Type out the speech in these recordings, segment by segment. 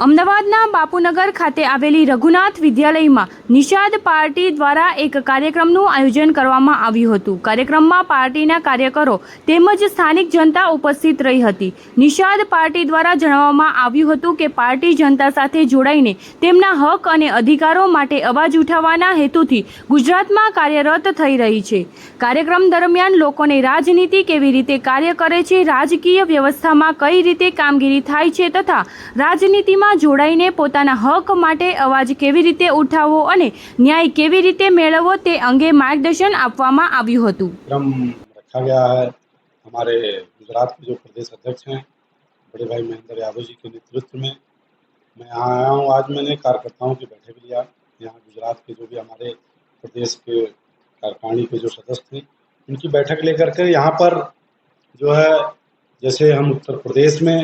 અમદાવાદના બાપુનગર ખાતે આવેલી રઘુનાથ વિદ્યાલયમાં નિષાદ પાર્ટી દ્વારા એક કાર્યક્રમનું આયોજન કરવામાં આવ્યું હતું। કાર્યક્રમમાં પાર્ટીના કાર્યકરો તેમજ સ્થાનિક જનતા ઉપસ્થિત રહી હતી। નિષાદ પાર્ટી દ્વારા જણાવવામાં આવ્યું હતું કે પાર્ટી જનતા સાથે જોડાઈને તેમના હક અને અધિકારો માટે અવાજ ઉઠાવવાના હેતુથી ગુજરાતમાં કાર્યરત થઈ રહી છે। કાર્યક્રમ દરમિયાન લોકોને રાજનીતિ કેવી રીતે કાર્ય કરે છે, રાજકીય વ્યવસ્થામાં કઈ રીતે કામગીરી થાય છે તથા રાજનીતિમાં જોડાઈને પોતાના હક માટે અવાજ કેવી રીતે ઉઠાવવો અને ન્યાય કેવી રીતે મેળવવો તે અંગે માર્ગદર્શન આપવામાં આવ્યું હતું। क्रम रखा गया है। हमारे गुजरात के जो प्रदेश अध्यक्ष हैं बड़े भाई महेंद्र यादव जी के नेतृत्व में मैं यहाँ आया हूँ। आज मैंने कार्यकर्ताओं की बैठक लिया। यहाँ गुजरात के जो भी हमारे प्रदेश के कार्यकारिणी के जो सदस्य थे उनकी बैठक लेकर के यहाँ पर जो है, जैसे हम उत्तर प्रदेश में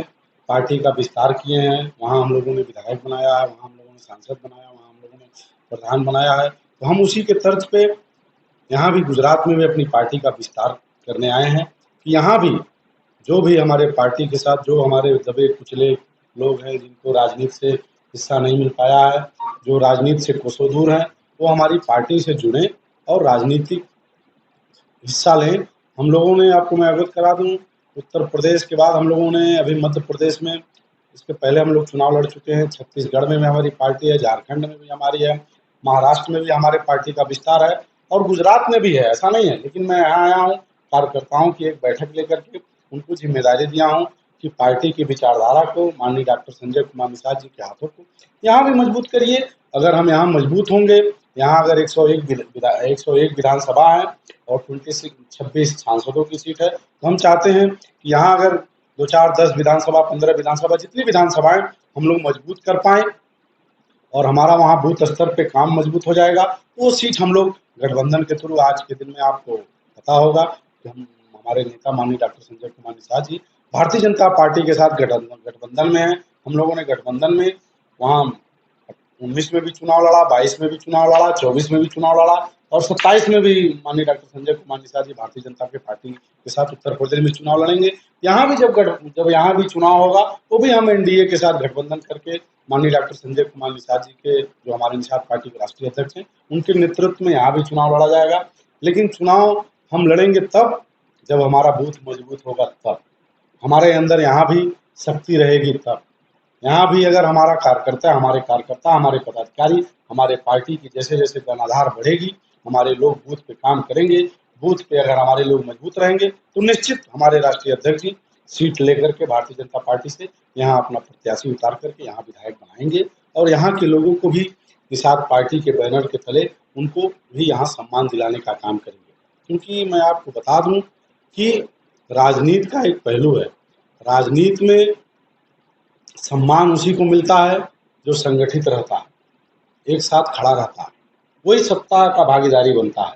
पार्टी का विस्तार किए हैं, वहाँ हम लोगों ने विधायक बनाया है, वहाँ हम लोगों ने सांसद बनाया, वहाँ हम लोगों ने प्रधान बनाया है, तो हम उसी के तर्ज पे यहाँ भी गुजरात में भी अपनी पार्टी का विस्तार करने आए हैं कि यहाँ भी जो भी हमारे पार्टी के साथ जो हमारे दबे कुचले लोग हैं, जिनको राजनीति से हिस्सा नहीं मिल पाया है, जो राजनीति से कोसों दूर हैं, वो हमारी पार्टी से जुड़ें और राजनीतिक हिस्सा लें। हम लोगों ने, आपको मैं अवगत करा दूं, उत्तर प्रदेश के बाद हम लोगों ने अभी मध्य प्रदेश में, इसके पहले हम लोग चुनाव लड़ चुके हैं। छत्तीसगढ़ में भी हमारी पार्टी है, झारखंड में भी हमारी है, महाराष्ट्र में भी हमारे पार्टी का विस्तार है और गुजरात में भी है, ऐसा नहीं है। लेकिन मैं यहाँ आया हूँ कार्यकर्ताओं की एक बैठक लेकर के, उनको जिम्मेदारी दिया हूँ कि पार्टी की विचारधारा को माननीय डॉक्टर संजय कुमार निषाद जी के हाथों को यहाँ भी मजबूत करिए। अगर हम यहाँ मजबूत होंगे, यहाँ अगर 101 विधानसभा है और 26 सांसदों की सीट है, तो हम चाहते हैं कि यहाँ अगर 2, 4, 10 विधानसभा, 15 विधानसभा, जितनी विधानसभाएं हम लोग मजबूत कर पाएं और हमारा वहाँ बूथ स्तर पे काम मजबूत हो जाएगा, वो सीट हम लोग गठबंधन के थ्रू, आज के दिन में आपको पता होगा कि हम, हमारे नेता माननीय डॉक्टर संजय कुमार निषाद जी भारतीय जनता पार्टी के साथ गठबंधन में हैं। हम लोगों ने गठबंधन में वहाँ 19 में भी चुनाव लड़ा, 22 में भी चुनाव लड़ा, 24 में भी चुनाव लड़ा और 27 में भी माननीय डॉक्टर संजय कुमार निषाद जी भारतीय जनता पार्टी के साथ उत्तर प्रदेश में चुनाव लड़ेंगे। यहाँ भी जब यहाँ भी चुनाव होगा, वो भी हम एनडीए के साथ गठबंधन करके माननीय डॉक्टर संजय कुमार निषाद जी के, जो हमारे निषाद पार्टी के राष्ट्रीय अध्यक्ष हैं, उनके नेतृत्व में यहाँ भी चुनाव लड़ा जाएगा। लेकिन चुनाव हम लड़ेंगे तब जब हमारा बूथ मजबूत होगा, तब हमारे अंदर यहाँ भी शक्ति रहेगी, तब यहाँ भी अगर हमारे कार्यकर्ता, हमारे पदाधिकारी, हमारे पार्टी की जैसे जैसे जनाधार बढ़ेगी, हमारे लोग बूथ पे काम करेंगे, बूथ पे अगर हमारे लोग मजबूत रहेंगे, तो निश्चित हमारे राष्ट्रीय अध्यक्ष जी सीट लेकर के भारतीय जनता पार्टी से यहाँ अपना प्रत्याशी उतार करके यहाँ विधायक बनाएंगे और यहाँ के लोगों को भी निषाद पार्टी के बैनर के तले उनको भी यहाँ सम्मान दिलाने का काम करेंगे। क्योंकि मैं आपको बता दूं कि राजनीति का एक पहलू है, राजनीति में सम्मान उसी को मिलता है जो संगठित रहता है, एक साथ खड़ा रहता है, वही सत्ता का भागीदारी बनता है।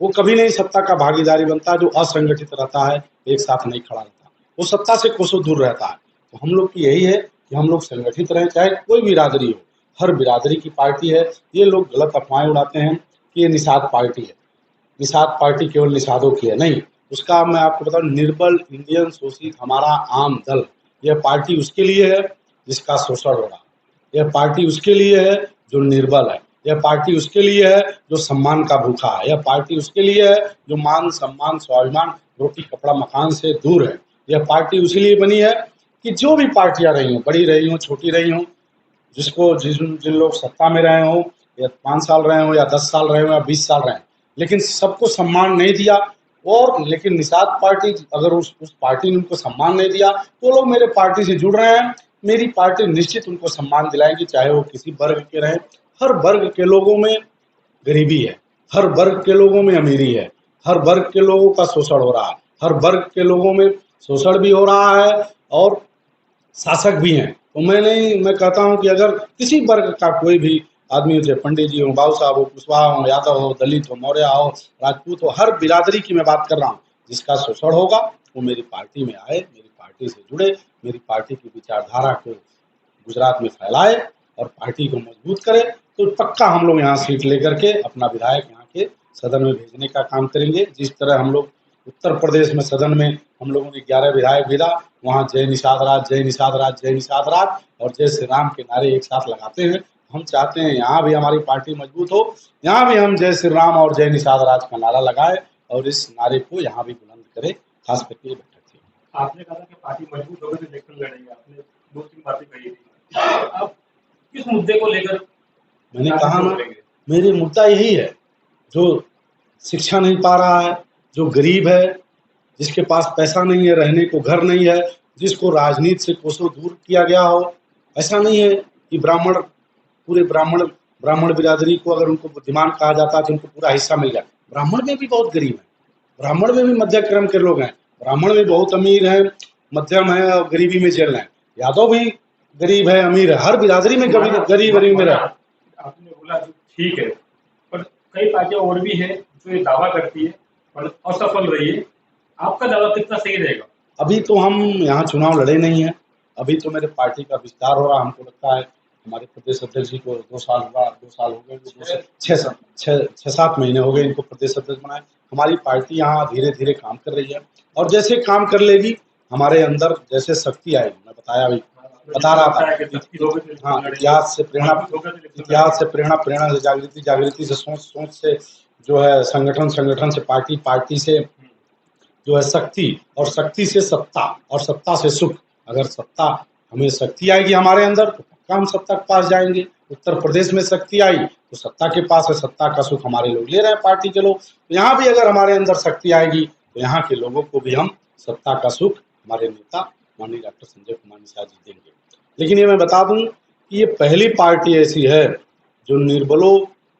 वो कभी नहीं सत्ता का भागीदारी बनता जो असंगठित रहता है, एक साथ नहीं खड़ा रहता, वो सत्ता से कोसों दूर रहता है। तो हम लोग की यही है कि हम लोग संगठित रहें, चाहे कोई भी बिरादरी हो, हर बिरादरी की पार्टी है। ये लोग गलत अफवाहें उड़ाते हैं कि ये निषाद पार्टी है, निषाद पार्टी केवल निषादों की है, नहीं। उसका मैं आपको बताऊं, निर्बल इंडियन शोषित हमारा आम दल, यह पार्टी उसके लिए है जिसका शोषण हो रहा है, यह पार्टी उसके लिए है जो निर्बल है, यह पार्टी उसके लिए है जो सम्मान का भूखा है, यह पार्टी उसके लिए है जो मान सम्मान स्वाभिमान रोटी कपड़ा मकान से दूर है। यह पार्टी उसी लिए बनी है कि जो भी पार्टियां रही हों, बड़ी रही हों, छोटी रही हों, जिन लोग सत्ता में रहे हों, या 5 साल रहे हों, या 10 साल रहे हों, या 20 साल रहे, लेकिन सबको सम्मान नहीं दिया। और लेकिन निषाद पार्टी, अगर उस पार्टी ने उनको सम्मान नहीं दिया, तो लोग मेरे पार्टी से जुड़ रहे हैं, मेरी पार्टी निश्चित उनको सम्मान दिलाएगी, चाहे वो किसी वर्ग के रहें। हर वर्ग के लोगों में गरीबी है, हर वर्ग के लोगों में अमीरी है, हर वर्ग के लोगों का शोषण हो रहा है, हर वर्ग के लोगों में शोषण भी हो रहा है और शासक भी हैं। तो मैं कहता हूं कि अगर किसी वर्ग का कोई भी आदमी हो, चाहे पंडित जी हो, बाबू साहब हो, कुशवाहा हो, यादव हो, दलित हो, मौर्य हो, राजपूत हो, हर बिरादरी की मैं बात कर रहा हूँ, जिसका शोषण होगा वो मेरी पार्टी में आए, मेरी पार्टी से जुड़े, मेरी पार्टी की विचारधारा को गुजरात में फैलाए और पार्टी को मजबूत करे, तो पक्का हम लोग यहाँ सीट लेकर के अपना विधायक यहाँ के सदन में भेजने का काम करेंगे। जिस तरह हम लोग उत्तर प्रदेश में सदन में हम लोगों ने 11 विधायक भेजा, वहाँ जय निषाद राज, जय निषाद राज, जय निषाद राज और जय श्री राम के नारे एक साथ लगाते हैं। हम चाहते हैं यहाँ भी हमारी पार्टी मजबूत हो, यहाँ भी हम जय श्री राम और जय निषाद राज का नारा लगाए और इस नारे को यहाँ भी बुलंद करें, खास करके ये बैठक थी। आपने कहा कि पार्टी मजबूत होगी तो इलेक्शन लड़ेंगे, आपने 2-3 बातें कही थी। अब किस मुद्दे को लेकर मैंने कहा ना, मेरी मुद्दा यही है, जो शिक्षा नहीं पा रहा है, जो गरीब है, जिसके पास पैसा नहीं है, रहने को घर नहीं है, जिसको राजनीति से कोसों दूर किया गया हो। ऐसा नहीं है कि पूरे ब्राह्मण बिरादरी को अगर उनको बुद्धिमान कहा जाता है तो उनको पूरा हिस्सा मिल जाए। ब्राह्मण में भी बहुत गरीब है, ब्राह्मण में भी मध्यम क्रम के लोग हैं, ब्राह्मण में बहुत अमीर हैं, मध्यम है और गरीबी में झेल रहे हैं। यादव भी गरीब है, अमीर है, हर बिरादरी में गरीब में रहे। आपने बोला ठीक है, पर कई पार्टियां और भी है जो ये दावा करती है और असफल रही है। आपका दावा कितना सही रहेगा? अभी तो हम यहाँ चुनाव लड़े नहीं है, अभी तो मेरे पार्टी का विस्तार हो रहा। हमको लगता है हमारे प्रदेश अध्यक्ष जी को 2 साल हो गए, 6-7 महीने हो गए इनको प्रदेश अध्यक्ष बनाए। हमारी पार्टी यहाँ धीरे धीरे काम कर रही है और जैसे काम कर लेगी हमारे अंदर जैसे शक्ति आएगी, मैं बता रहा था, हाँ, इतिहास से प्रेरणा से जागृति से सोच से जो है संगठन से पार्टी से जो है शक्ति और शक्ति से सत्ता और सत्ता से सुख। अगर सत्ता हमें शक्ति आएगी हमारे अंदर तो पक्का हम सत्ता के पास जाएंगे। उत्तर प्रदेश में शक्ति आई तो सत्ता के पास है, सत्ता का सुख हमारे लोग ले रहे हैं, पार्टी के लोग। तो यहाँ भी अगर हमारे अंदर शक्ति आएगी तो यहाँ के लोगों को भी हम सत्ता का सुख हमारे नेता माननीय डॉक्टर संजय कुमार निषाद जी देंगे। लेकिन ये मैं बता दूं कि ये पहली पार्टी ऐसी है जो निर्बलों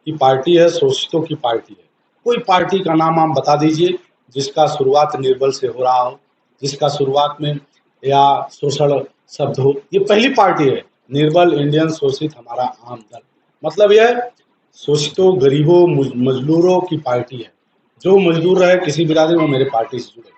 की पार्टी है, शोषितों की पार्टी है। कोई पार्टी का नाम आप बता दीजिए जिसका शुरुआत निर्बल से हो रहा हो, जिसका शुरुआत में या शोषण शब्द हो। ये पहली पार्टी है। निर्बल, इंडियन, शोषित हमारा आम दल, मतलब यह शोषितों, गरीबों, मजदूरों की पार्टी है। जो मजदूर रहे किसी बिरादरी में मेरे पार्टी से जुड़े,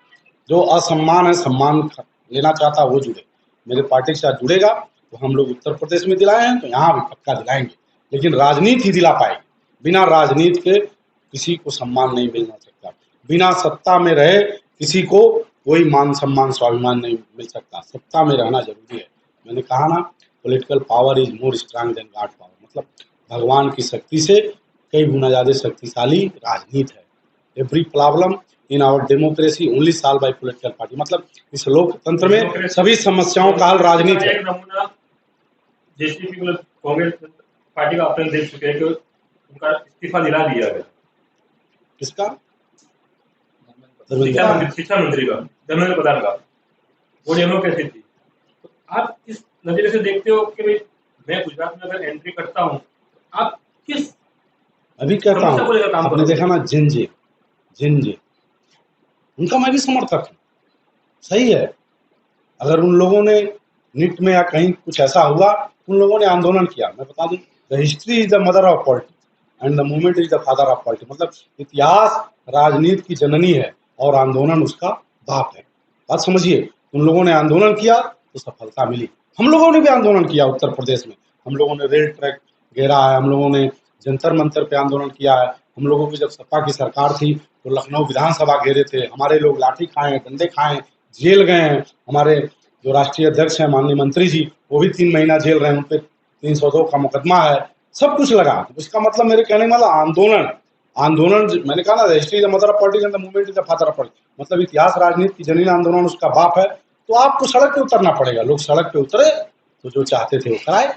जो असम्मान है सम्मान लेना चाहता वो जुड़े, मेरे पार्टी के साथ जुड़ेगा। तो हम लोग उत्तर प्रदेश में दिलाए हैं तो यहाँ भी पक्का दिलाएंगे, लेकिन राजनीति ही दिला पाएगी। बिना राजनीति के किसी को सम्मान नहीं मिलना सकता, बिना सत्ता में रहे किसी को कोई मान सम्मान स्वाभिमान नहीं मिल सकता। सत्ता में रहना जरूरी है। मैंने कहा ना, political power is more strong than God power, मतलब भगवान की शक्ति से कई गुना ज़्यादा शक्तिशाली राजनीति है। Every problem in our democracy only solve by political party, मतलब इस लोकतंत्र में सभी समस्याओं का हल राजनीति है। कांग्रेस पार्टी का अपन देख चुके हैं कि उनका इस्तीफा दिला दिया गया। किसका? शिक्षा मंत्री का, धर्मेंद्र प्रधान का। वो डेमोक्रेसी थी। तो आप किस नजरिए से देखते हो कि भाई मैं गुजरात में अगर एंट्री करता हूँ, आप किस अभी कहता हूँ, आपने देखा ना जिनजे उनका मैं भी समर्थक हूँ, सही है। अगर उन लोगों ने नीट में या कहीं कुछ ऐसा हुआ, उन लोगों ने आंदोलन किया। मैं बता दूं, the history is the mother of politics and the movement is the father of politics, मतलब इतिहास राजनीति की जननी है और आंदोलन उसका बाप है। बात समझिए, उन लोगों ने आंदोलन किया तो सफलता मिली। हम लोगों ने भी आंदोलन किया उत्तर प्रदेश में, हम लोगों ने रेल ट्रैक घेरा है, हम लोगों ने जंतर मंतर पे आंदोलन किया है। हम लोगों की जब सपा की सरकार थी तो लखनऊ विधानसभा घेरे थे, हमारे लोग लाठी खाए, डंडे खाए, जेल गए हैं। हमारे जो राष्ट्रीय अध्यक्ष हैं माननीय मंत्री जी, वो भी 3 महीना जेल रहे हैं, उन पर 302 का मुकदमा है, सब कुछ लगा। तो इसका मतलब मेरे कहने वाला आंदोलन मैंने कहा ना, history the mother of politics and the movement is the father of politics, मतलब इतिहास राजनीति की जननी, आंदोलन उसका बाप है। तो आपको सड़क पे उतरना पड़ेगा। लोग सड़क पे उतरे तो जो चाहते थे वो कराए।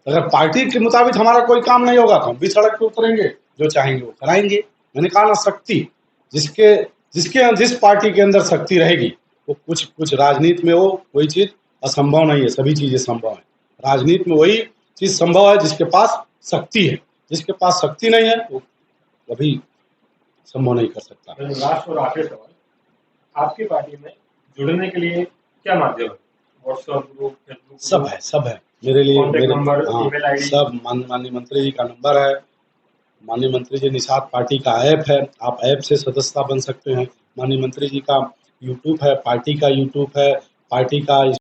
अगर पार्टी के मुताबिक हमारा कोई काम नहीं होगा तो हम भी सड़क पे उतरेंगे, जो चाहेंगे वो कराएंगे। मैंने कहा ना, शक्ति जिस पार्टी के अंदर शक्ति रहेगी वो कुछ राजनीति में हो, कोई चीज असंभव नहीं है, सभी चीजें संभव है। राजनीति में वही चीज संभव है जिसके पास शक्ति है, जिसके पास शक्ति नहीं है वो कभी संभव नहीं कर सकता। लास्ट और आखिरी सवाल, आपकी पार्टी में जुड़ने के लिए क्या माध्यम है? WhatsApp group, Facebook? सब है मेरे लिए, सब माननीय मंत्री जी का नंबर है, माननीय मंत्री जी निषाद पार्टी का ऐप है, आप ऐप से सदस्यता बन सकते हैं। माननीय मंत्री जी का यूट्यूब है, पार्टी का यूट्यूब है, पार्टी का